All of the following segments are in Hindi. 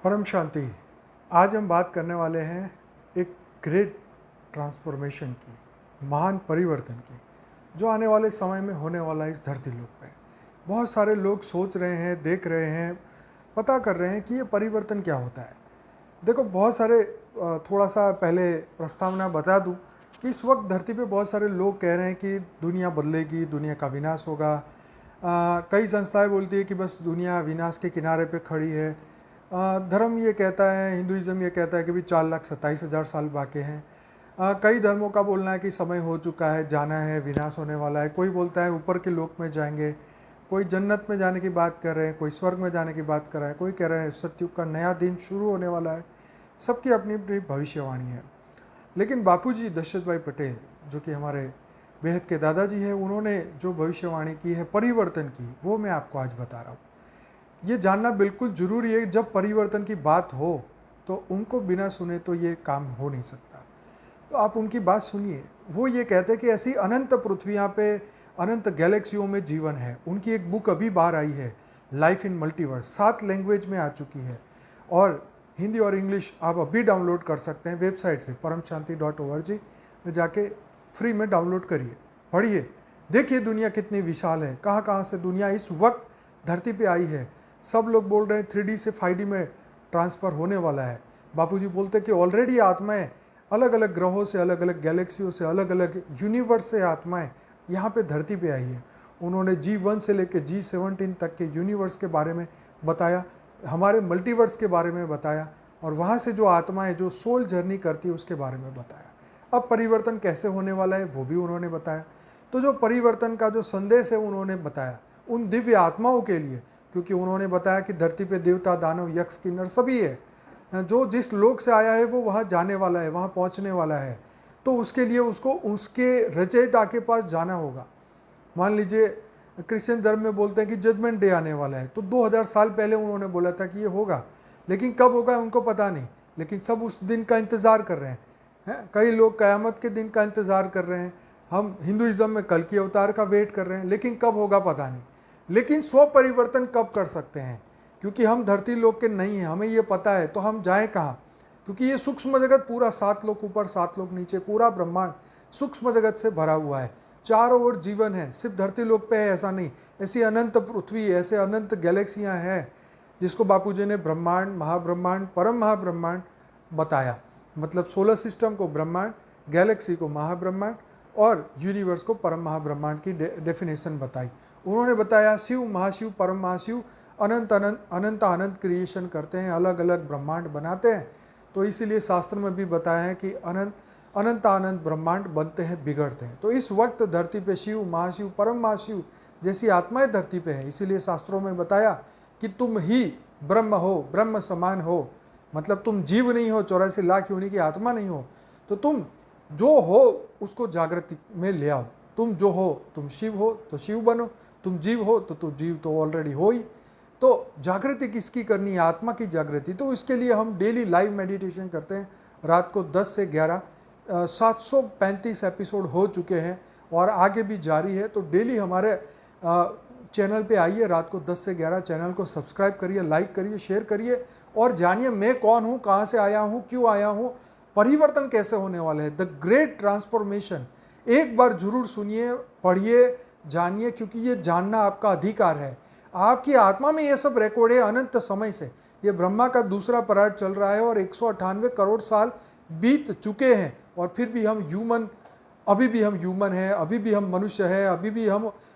परम शांति। आज हम बात करने वाले हैं एक ग्रेट ट्रांसफॉर्मेशन की, महान परिवर्तन की, जो आने वाले समय में होने वाला है इस धरती लोक पे। बहुत सारे लोग सोच रहे हैं, देख रहे हैं, पता कर रहे हैं कि ये परिवर्तन क्या होता है। देखो, बहुत सारे थोड़ा सा पहले प्रस्तावना बता दूं कि इस वक्त धरती पे बहुत सारे लोग कह रहे हैं कि दुनिया बदलेगी, दुनिया का विनाश होगा। कई संस्थाएं बोलती है कि बस दुनिया विनाश के किनारे पे खड़ी है। धर्म ये कहता है, हिंदुइज्म ये कहता है कि भी 4,27,000 साल बाकी हैं। कई धर्मों का बोलना है कि समय हो चुका है, जाना है, विनाश होने वाला है। कोई बोलता है ऊपर के लोक में जाएंगे, कोई जन्नत में जाने की बात कर रहे हैं, कोई स्वर्ग में जाने की बात कर रहा है, कोई कह रहे हैं सतयुग का नया दिन शुरू होने वाला है। सबकी अपनी अपनी भविष्यवाणी है। लेकिन बापूजी दशरथ भाई पटेल, जो कि हमारे बेहद के दादाजी हैं, उन्होंने जो भविष्यवाणी की है परिवर्तन की, वो मैं आपको आज बता रहा हूँ। ये जानना बिल्कुल ज़रूरी है। जब परिवर्तन की बात हो तो उनको बिना सुने तो ये काम हो नहीं सकता। तो आप उनकी बात सुनिए। वो ये कहते हैं कि ऐसी अनंत पृथ्वियाँ पे, अनंत गैलेक्सियों में जीवन है। उनकी एक बुक अभी बाहर आई है, लाइफ इन मल्टीवर्स, 7 लैंग्वेज में आ चुकी है और हिंदी और इंग्लिश आप अभी डाउनलोड कर सकते हैं वेबसाइट से paramshanti.org में जाके फ्री में डाउनलोड करिए, पढ़िए, देखिए दुनिया कितनी विशाल है, कहाँ कहाँ से दुनिया इस वक्त धरती पे आई है। सब लोग बोल रहे हैं 3D से 5D में ट्रांसफ़र होने वाला है। बापूजी बोलते हैं कि ऑलरेडी आत्माएं अलग अलग ग्रहों से, अलग अलग गैलेक्सियों से, अलग अलग यूनिवर्स से आत्माएं यहाँ पे धरती पे आई है। उन्होंने G1 से लेकर G17 तक के यूनिवर्स के बारे में बताया, हमारे मल्टीवर्स के बारे में बताया, और वहाँ से जो आत्माएं जो सोल जर्नी करती है उसके बारे में बताया। अब परिवर्तन कैसे होने वाला है वो भी उन्होंने बताया। तो जो परिवर्तन का जो संदेश है उन्होंने बताया उन दिव्य आत्माओं के लिए, क्योंकि उन्होंने बताया कि धरती पे देवता, दानव, यक्ष, किन्नर सभी है। जो जिस लोक से आया है वो वहाँ जाने वाला है, वहाँ पहुँचने वाला है। तो उसके लिए उसको उसके रचयिता के पास जाना होगा। मान लीजिए क्रिश्चियन धर्म में बोलते हैं कि जजमेंट डे आने वाला है, तो 2000 साल पहले उन्होंने बोला था कि ये होगा, लेकिन कब होगा उनको पता नहीं। लेकिन सब उस दिन का इंतज़ार कर रहे हैं। कई लोग क़यामत के दिन का इंतज़ार कर रहे हैं। हम हिंदुइज्म में कल की अवतार का वेट कर रहे हैं, लेकिन कब होगा पता नहीं। लेकिन स्व परिवर्तन कब कर सकते हैं? क्योंकि हम धरती लोक के नहीं हैं, हमें ये पता है, तो हम जाएं कहाँ? क्योंकि ये सूक्ष्म जगत पूरा 7 लोक ऊपर 7 लोक नीचे, पूरा ब्रह्मांड सूक्ष्म जगत से भरा हुआ है। चारों ओर जीवन है, सिर्फ धरती लोक पे है ऐसा नहीं। ऐसी अनंत पृथ्वी, ऐसे अनंत गैलेक्सियाँ हैं जिसको बापूजी ने ब्रह्मांड, महाब्रह्मांड, परम महाब्रह्मांड बताया। मतलब सोलर सिस्टम को ब्रह्मांड, गैलेक्सी को महाब्रह्मांड और यूनिवर्स को परम महाब्रह्मांड की डेफिनेशन बताई। उन्होंने बताया शिव, महाशिव, परम महाशिव अनंत अनंत अनंत अनंत क्रिएशन करते हैं, अलग अलग ब्रह्मांड बनाते हैं। तो इसीलिए शास्त्र में भी बताया है कि अनंत अनंत अनंत ब्रह्मांड बनते हैं, बिगड़ते हैं। तो इस वक्त धरती पे शिव, महाशिव, परम महाशिव जैसी आत्माएं धरती पे है। इसीलिए शास्त्रों में बताया कि तुम ही ब्रह्म हो, ब्रह्म समान हो। मतलब तुम जीव नहीं हो, 84 लाख योनि की आत्मा नहीं हो, तो तुम जो हो उसको जागृति में ले आओ। तुम जो हो, तुम शिव हो तो शिव बनो, तुम जीव हो तो तुम जीव तो ऑलरेडी हो ही। तो जागृति किसकी करनी है? आत्मा की जागृति। तो इसके लिए हम डेली लाइव मेडिटेशन करते हैं रात को 10 से 11। 735 एपिसोड हो चुके हैं और आगे भी जारी है। तो डेली हमारे चैनल पे आइए, रात को 10 से 11 चैनल को सब्सक्राइब करिए, लाइक करिए, शेयर करिए और जानिए मैं कौन हूँ, कहाँ से आया हूँ, क्यों आया हूँ, परिवर्तन कैसे होने वाला है, द ग्रेट ट्रांसफॉर्मेशन। एक बार जरूर सुनिए, पढ़िए, जानिए, क्योंकि ये जानना आपका अधिकार है। आपकी आत्मा में ये सब रिकॉर्ड है अनंत समय से। ये ब्रह्मा का दूसरा पराग चल रहा है और 198 करोड़ साल बीत चुके हैं और फिर भी हम ह्यूमन, अभी भी हम ह्यूमन हैं, अभी भी हम मनुष्य हैं,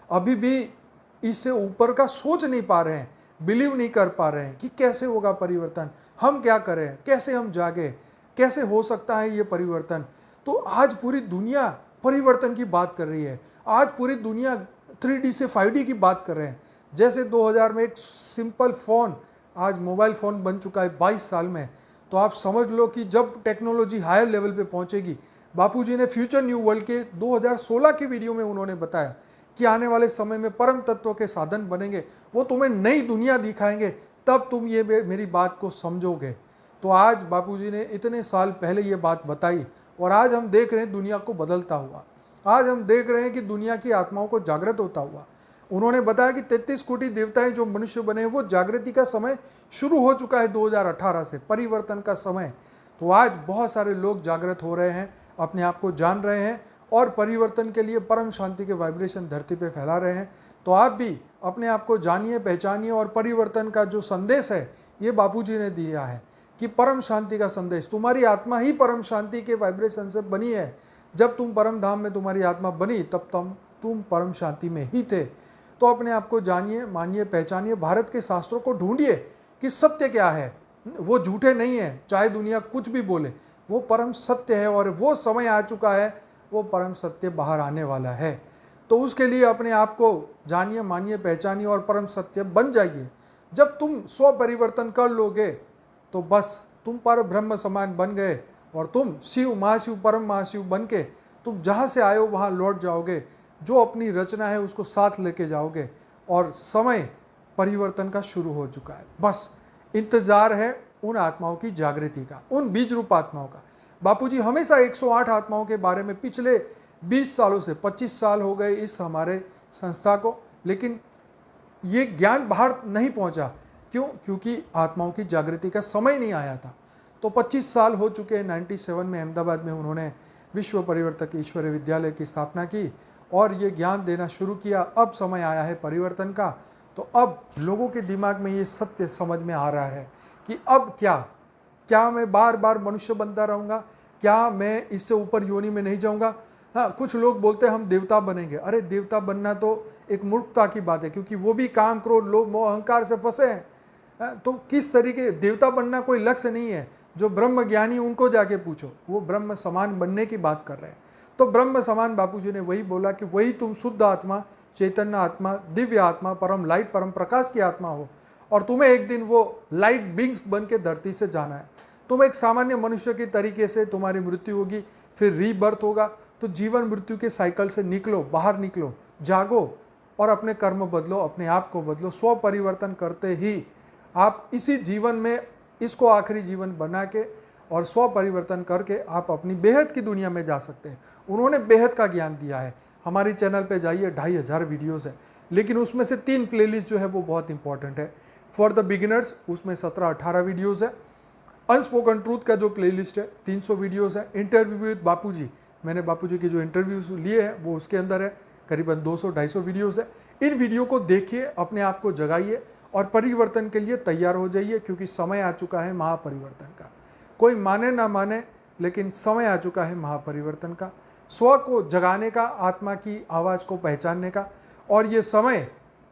अभी भी इससे ऊपर का सोच नहीं पा रहे हैं, बिलीव नहीं कर पा रहे हैं कि कैसे होगा परिवर्तन, हम क्या करें, कैसे हम जागे, कैसे हो सकता है ये परिवर्तन। तो आज पूरी दुनिया परिवर्तन की बात कर रही है। आज पूरी दुनिया 3D से 5D की बात कर रहे हैं। जैसे 2000 में एक सिंपल फ़ोन आज मोबाइल फ़ोन बन चुका है 22 साल में। तो आप समझ लो कि जब टेक्नोलॉजी हायर लेवल पे पहुंचेगी। बापूजी ने फ्यूचर न्यू वर्ल्ड के 2016 की वीडियो में उन्होंने बताया कि आने वाले समय में परम तत्व के साधन बनेंगे, वो तुम्हें नई दुनिया दिखाएंगे, तब तुम ये मेरी बात को समझोगे। तो आज बापूजी ने इतने साल पहले ये बात बताई और आज हम देख रहे हैं दुनिया को बदलता हुआ। आज हम देख रहे हैं कि दुनिया की आत्माओं को जागृत होता हुआ। उन्होंने बताया कि 33 कोटि देवताएं जो मनुष्य बने हैं, वो जागृति का समय शुरू हो चुका है 2018 से, परिवर्तन का समय। तो आज बहुत सारे लोग जागृत हो रहे हैं, अपने आप को जान रहे हैं और परिवर्तन के लिए परम शांति के वाइब्रेशन धरती पे फैला रहे हैं। तो आप भी अपने आप को जानिए, पहचानिए और परिवर्तन का जो संदेश है ये बापूजी ने दिया है कि परम शांति का संदेश, तुम्हारी आत्मा ही परम शांति के वाइब्रेशन से बनी है। जब तुम परम धाम में तुम्हारी आत्मा बनी तब तुम परम शांति में ही थे। तो अपने आप को जानिए, मानिए, पहचानिए, भारत के शास्त्रों को ढूंढिए कि सत्य क्या है। वो झूठे नहीं है, चाहे दुनिया कुछ भी बोले, वो परम सत्य है और वो समय आ चुका है, वो परम सत्य बाहर आने वाला है। तो उसके लिए अपने आप को जानिए, मानिए, पहचानिए और परम सत्य बन जाइए। जब तुम स्व परिवर्तन कर लोगे तो बस तुम पर ब्रह्म समान बन गए और तुम शिव, महाशिव, परम महाशिव बन के तुम जहाँ से आए हो वहाँ लौट जाओगे। जो अपनी रचना है उसको साथ लेके जाओगे और समय परिवर्तन का शुरू हो चुका है। बस इंतजार है उन आत्माओं की जागृति का, उन बीज रूप आत्माओं का। बापूजी हमेशा 108 आत्माओं के बारे में पिछले 20 सालों से, 25 साल हो गए इस हमारे संस्था को, लेकिन ये ज्ञान बाहर नहीं पहुंचा। क्यों? क्योंकि आत्माओं की जागृति का समय नहीं आया था। तो 25 साल हो चुके हैं। 97 में अहमदाबाद में उन्होंने विश्व परिवर्तक ईश्वरीय विद्यालय की स्थापना की और ये ज्ञान देना शुरू किया। अब समय आया है परिवर्तन का। तो अब लोगों के दिमाग में ये सत्य समझ में आ रहा है कि अब क्या मैं बार बार मनुष्य बनता रहूँगा? क्या मैं इससे ऊपर योनि में नहीं जाऊँगा? हाँ, कुछ लोग बोलते हैं हम देवता बनेंगे। अरे देवता बनना तो एक मूर्खता की बात है, क्योंकि वो भी काम, क्रोध, लोभ, मोह, अहंकार से फंसे हैं। तो किस तरीके देवता बनना कोई लक्ष्य नहीं है। जो ब्रह्म ज्ञानी उनको जाके पूछो, वो ब्रह्म समान बनने की बात कर रहे हैं। तो ब्रह्म समान बापूजी ने वही बोला कि वही तुम शुद्ध आत्मा, चैतन्य आत्मा, दिव्य आत्मा, परम लाइट, परम प्रकाश की आत्मा हो और तुम्हें एक दिन वो लाइट बींग्स बन के धरती से जाना है। तुम एक सामान्य मनुष्य के तरीके से तुम्हारी मृत्यु होगी, फिर रीबर्थ होगा। तो जीवन मृत्यु के साइकिल से निकलो, बाहर निकलो, जागो और अपने कर्म बदलो, अपने आप को बदलो। स्व परिवर्तन करते ही आप इसी जीवन में इसको आखिरी जीवन बना के और स्व परिवर्तन करके आप अपनी बेहद की दुनिया में जा सकते हैं। उन्होंने बेहद का ज्ञान दिया है। हमारी चैनल पे जाइए, 2500 वीडियोस है, लेकिन उसमें से 3 प्लेलिस्ट जो है वो बहुत इंपॉर्टेंट है। फॉर द बिगिनर्स उसमें 17-18 वीडियोज़ है। अनस्पोकन ट्रूथ का जो प्लेलिस्ट है 300 वीडियोज़ है। इंटरव्यू विद बापूजी, मैंने बापूजी के जो इंटरव्यूज लिए हैं वो उसके अंदर है, करीबन 200-250 वीडियोज़ है। इन वीडियो को देखिए, अपने आप को जगाइए और परिवर्तन के लिए तैयार हो जाइए, क्योंकि समय आ चुका है महापरिवर्तन का। कोई माने ना माने, लेकिन समय आ चुका है महापरिवर्तन का, स्व को जगाने का, आत्मा की आवाज़ को पहचानने का। और ये समय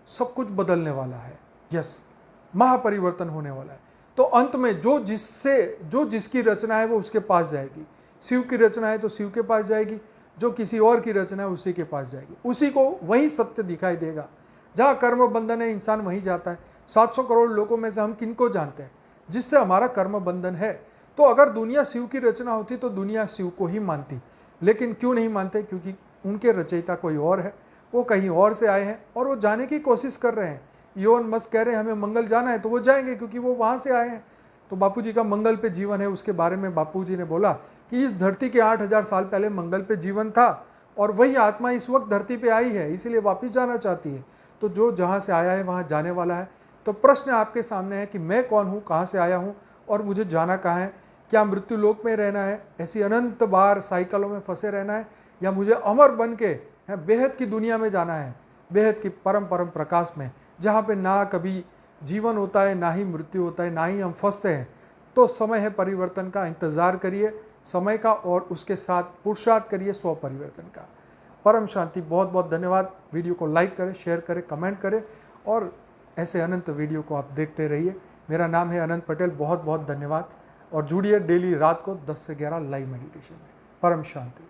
सब कुछ बदलने वाला है। यस, महापरिवर्तन होने वाला है। तो अंत में जो जिसकी रचना है वो उसके पास जाएगी। शिव की रचना है तो शिव के पास जाएगी, जो किसी और की रचना है उसी के पास जाएगी। उसी को वही सत्य दिखाई देगा। जहाँ कर्म बंधन है इंसान वहीं जाता है। 700 करोड़ लोगों में से हम किनको जानते हैं जिससे हमारा कर्म बंधन है? तो अगर दुनिया शिव की रचना होती तो दुनिया शिव को ही मानती, लेकिन क्यों नहीं मानते? क्योंकि उनके रचयिता कोई और है, वो कहीं और से आए हैं और वो जाने की कोशिश कर रहे हैं। इलोन मस्क कह रहे हैं हमें मंगल जाना है, तो वो जाएंगे क्योंकि वो वहाँ से आए हैं। तो बापूजी का मंगल पे जीवन है, उसके बारे में बापूजी ने बोला कि इस धरती के 8000 साल पहले मंगल पे जीवन था और वही आत्मा इस वक्त धरती पे आई है, इसीलिए वापस जाना चाहती है। तो जो जहाँ से आया है वहाँ जाने वाला है। तो प्रश्न आपके सामने है कि मैं कौन हूँ, कहाँ से आया हूँ और मुझे जाना कहाँ है? क्या मृत्यु लोक में रहना है, ऐसी अनंत बार साइकिलों में फंसे रहना है, या मुझे अमर बन के बेहद की दुनिया में जाना है, बेहद की परम प्रकाश में, जहाँ पे ना कभी जीवन होता है, ना ही मृत्यु होता है, ना ही हम फंसते हैं? तो समय है परिवर्तन का। इंतज़ार करिए समय का और उसके साथ पुरुषार्थ करिए स्व परिवर्तन का। परम शांति। बहुत बहुत धन्यवाद। वीडियो को लाइक करें, शेयर करें, कमेंट करें और ऐसे अनंत वीडियो को आप देखते रहिए। मेरा नाम है अनंत पटेल। बहुत बहुत धन्यवाद और जुड़िए डेली रात को 10 से 11 लाइव मेडिटेशन में। परम शांति।